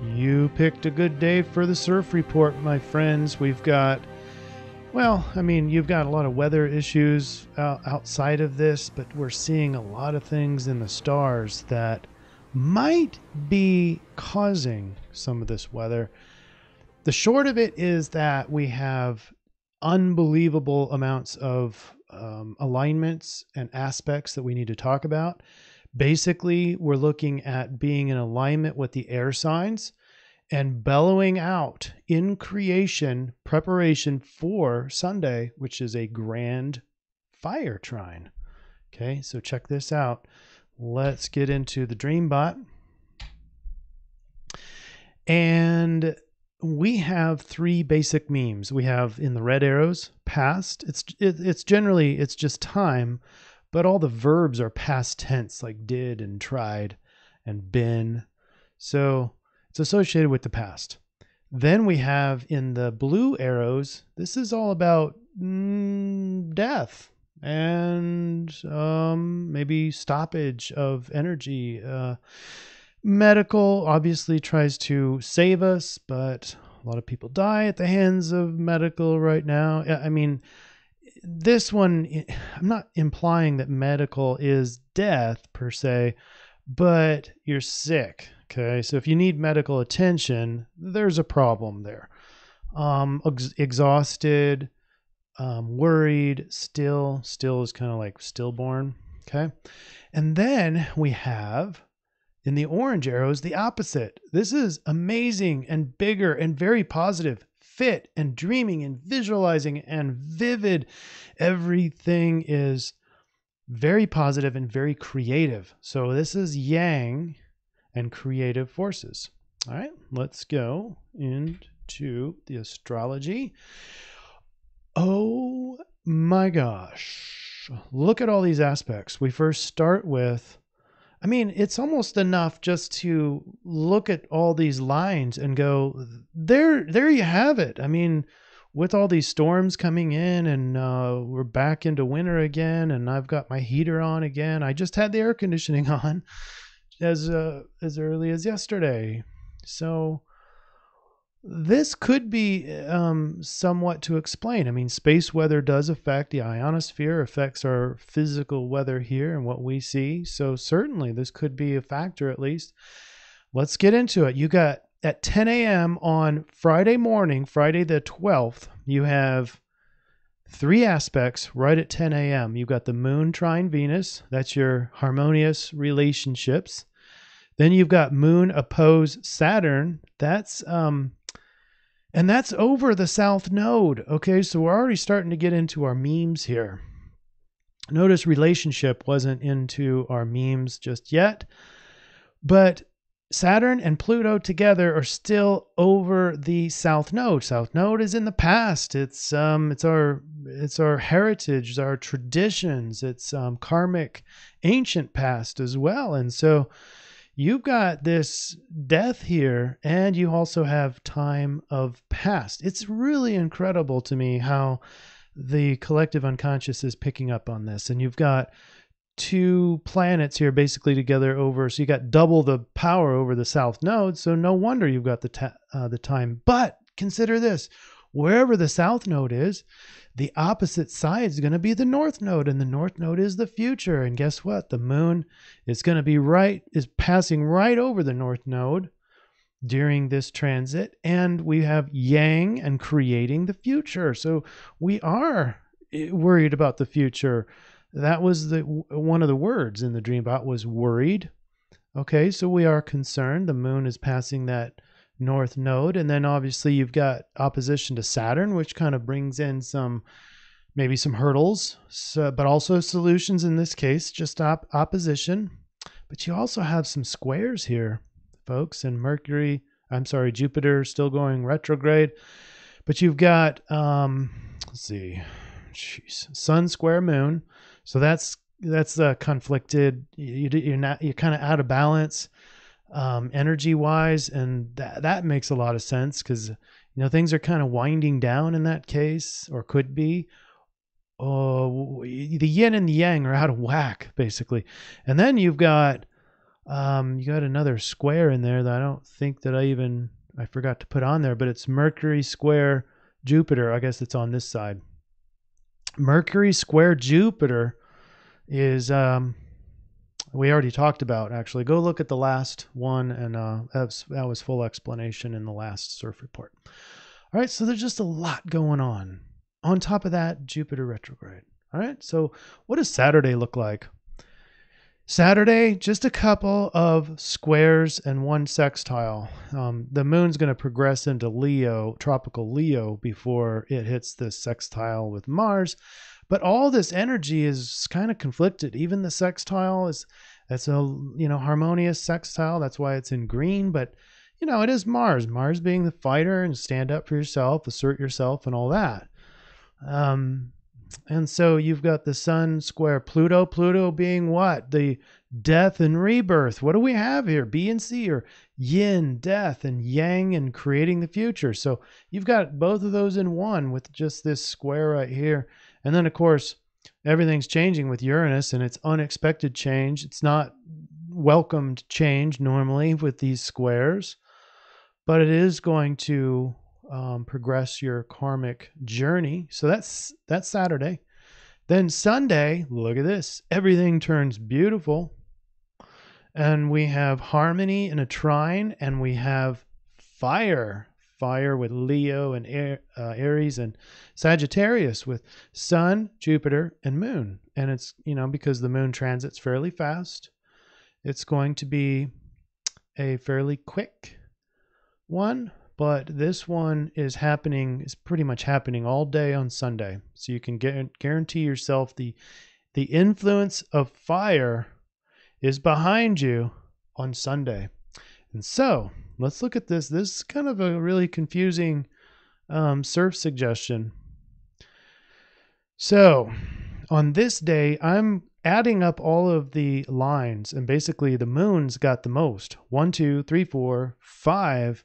You picked a good day for the CIRF report, my friends. We've got, well, I mean, you've got a lot of weather issues outside of this, but we're seeing a lot of things in the stars that might be causing some of this weather. The short of it is that we have unbelievable amounts of alignments and aspects that we need to talk about. Basically, we're looking at being in alignment with the air signs and bellowing out in creation preparation for Sunday, which is a grand fire trine. Okay, so check this out. Let's get into the DreamBot. And we have three basic memes. We have in the red arrows, past. It's generally, it's just time, but all the verbs are past tense, like did and tried and been. So it's associated with the past. Then we have in the blue arrows, this is all about death and maybe stoppage of energy. Medical obviously tries to save us, but a lot of people die at the hands of medical right now. I mean, this one, I'm not implying that medical is death per se, but you're sick. Okay, so if you need medical attention, there's a problem there. Exhausted, worried, still is kind of like stillborn. Okay, and then we have in the orange arrows the opposite. This is amazing and bigger and very positive, fit and dreaming and visualizing and vivid. Everything is very positive and very creative. So this is yang and creative forces. All right, let's go into the astrology. Oh my gosh. Look at all these aspects. We first start with, I mean, it's almost enough just to look at all these lines and go, there you have it. I mean, with all these storms coming in and we're back into winter again, and I've got my heater on again. I just had the air conditioning on as early as yesterday. So this could be somewhat to explain. I mean, space weather does affect the ionosphere, affects our physical weather here and what we see. So certainly this could be a factor at least. Let's get into it. You got at 10 a.m. on Friday morning, Friday the 12th, you have three aspects right at 10 a.m. You've got the moon trine Venus. That's your harmonious relationships. Then you've got moon oppose Saturn. That's and that's over the south node. Okay, so we're already starting to get into our memes here. Notice relationship wasn't into our memes just yet, but Saturn and Pluto together are still over the south node. South node is in the past. It's our heritage, our traditions. It's karmic, ancient past as well. And so you've got this death here, and you also have time of past. It's really incredible to me how the collective unconscious is picking up on this. And you've got two planets here basically together over, so you got double the power over the south node. So no wonder you've got the time. But consider this: wherever the south node is, the opposite side is going to be the north node, and the north node is the future. And guess what? The moon is going to be passing right over the north node during this transit, and we have yang and creating the future. So we are worried about the future. That was one of the words in the DreamBot was worried. Okay, so we are concerned. The moon is passing that north node, and then obviously you've got opposition to Saturn, which kind of brings in maybe some hurdles, but also solutions in this case, just opposition. But you also have some squares here, folks, and Jupiter still going retrograde. But you've got, Sun square moon. So that's conflicted. You're kind of out of balance energy wise, and that makes a lot of sense because things are kind of winding down in that case, or could be. The yin and the yang are out of whack basically, and then you've got You got another square in there that I don't think that I forgot to put on there, but it's Mercury square Jupiter. I guess it's on this side. Mercury square Jupiter is, we already talked about, actually. Go look at the last one, and that was full explanation in the last CIRF report. All right, so there's just a lot going on. On top of that, Jupiter retrograde. All right, so what does Saturday look like? Saturday, just a couple of squares and one sextile. The moon's going to progress into Leo, tropical Leo, before it hits this sextile with Mars. But all this energy is kind of conflicted. Even the sextile that's a harmonious sextile. That's why it's in green. But it is Mars. Mars being the fighter and stand up for yourself, assert yourself, and all that. And so you've got the Sun square Pluto. Pluto being what? The death and rebirth. What do we have here? B and C, or yin, death, and yang, and creating the future. So you've got both of those in one with just this square right here. And then, of course, everything's changing with Uranus, and it's unexpected change. It's not welcomed change normally with these squares, but it is going to progress your karmic journey. So that's Saturday. Then Sunday, look at this. Everything turns beautiful. And we have harmony in a trine, and we have fire with Leo and Aries and Sagittarius with Sun, Jupiter, and Moon. And it's, because the Moon transits fairly fast, it's going to be a fairly quick one. But this one is pretty much happening all day on Sunday. So you can guarantee yourself the influence of fire is behind you on Sunday. And so let's look at this. This is kind of a really confusing CIRF suggestion. So on this day, I'm adding up all of the lines, and basically the moon's got the most. 1, 2, 3, 4, 5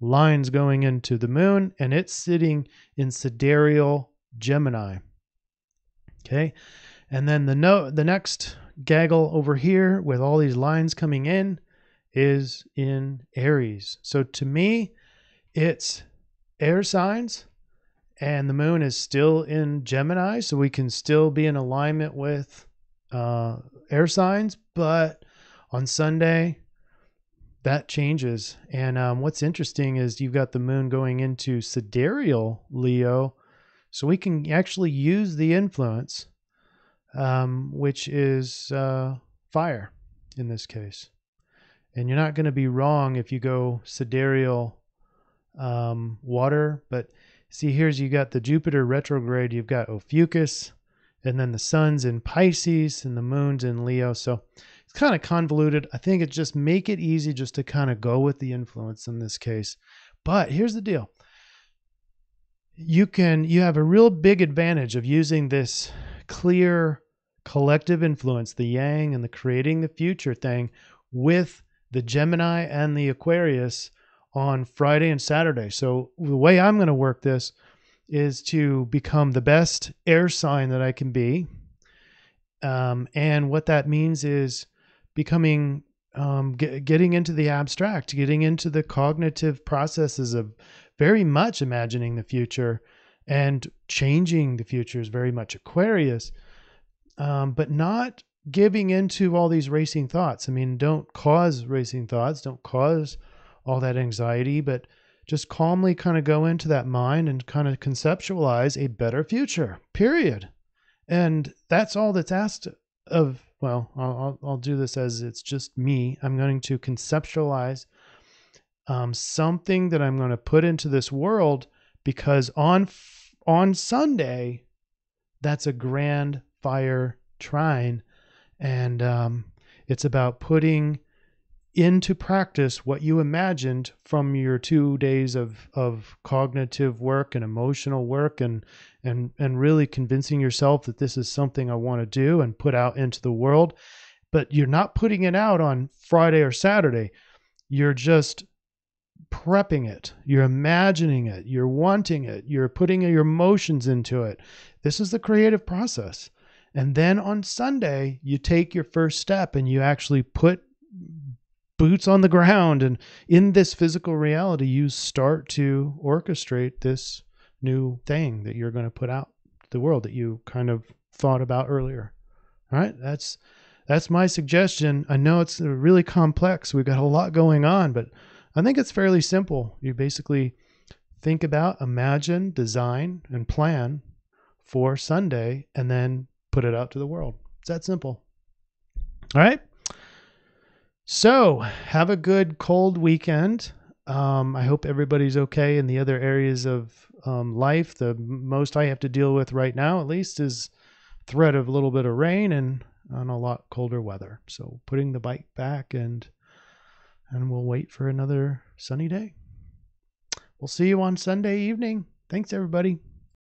lines going into the moon, and it's sitting in Sidereal Gemini. Okay. And then the next gaggle over here with all these lines coming in is in Aries. So to me, it's air signs, and the moon is still in Gemini, so we can still be in alignment with air signs. But on Sunday, that changes. And what's interesting is you've got the moon going into Sidereal Leo, so we can actually use the influence, which is fire in this case. And you're not going to be wrong if you go Sidereal water. But see, you got the Jupiter retrograde, you've got Ophiuchus, and then the sun's in Pisces and the moon's in Leo. So it's kind of convoluted. I think it's just make it easy just to kind of go with the influence in this case. But here's the deal. You have a real big advantage of using this clear collective influence, the yang and the creating the future thing, with the Gemini and the Aquarius on Friday and Saturday. So the way I'm going to work this is to become the best air sign that I can be. And what that means is becoming, getting into the abstract, getting into the cognitive processes of very much imagining the future, and changing the future is very much Aquarius, but not giving into all these racing thoughts. I mean, don't cause racing thoughts, don't cause all that anxiety, but just calmly kind of go into that mind and kind of conceptualize a better future, period. And that's all that's asked of, well, I'll do this as it's just me. I'm going to conceptualize something that I'm going to put into this world, because on Sunday, that's a grand fire trine. And it's about putting into practice what you imagined from your 2 days of cognitive work and emotional work, and really convincing yourself that this is something I want to do and put out into the world. But you're not putting it out on Friday or Saturday. You're just prepping it. You're imagining it. You're wanting it. You're putting your emotions into it. This is the creative process. And then on Sunday, you take your first step and you actually put boots on the ground, and in this physical reality, you start to orchestrate this new thing that you're going to put out to the world that you kind of thought about earlier. All right. That's my suggestion. I know it's really complex. We've got a lot going on, but I think it's fairly simple. You basically think about, imagine, design, and plan for Sunday, and then put it out to the world. It's that simple. All right. So have a good cold weekend. I hope everybody's okay in the other areas of life. The most I have to deal with right now, at least, is threat of a little bit of rain and on a lot colder weather. So putting the bike back, and we'll wait for another sunny day. We'll see you on Sunday evening. Thanks, everybody.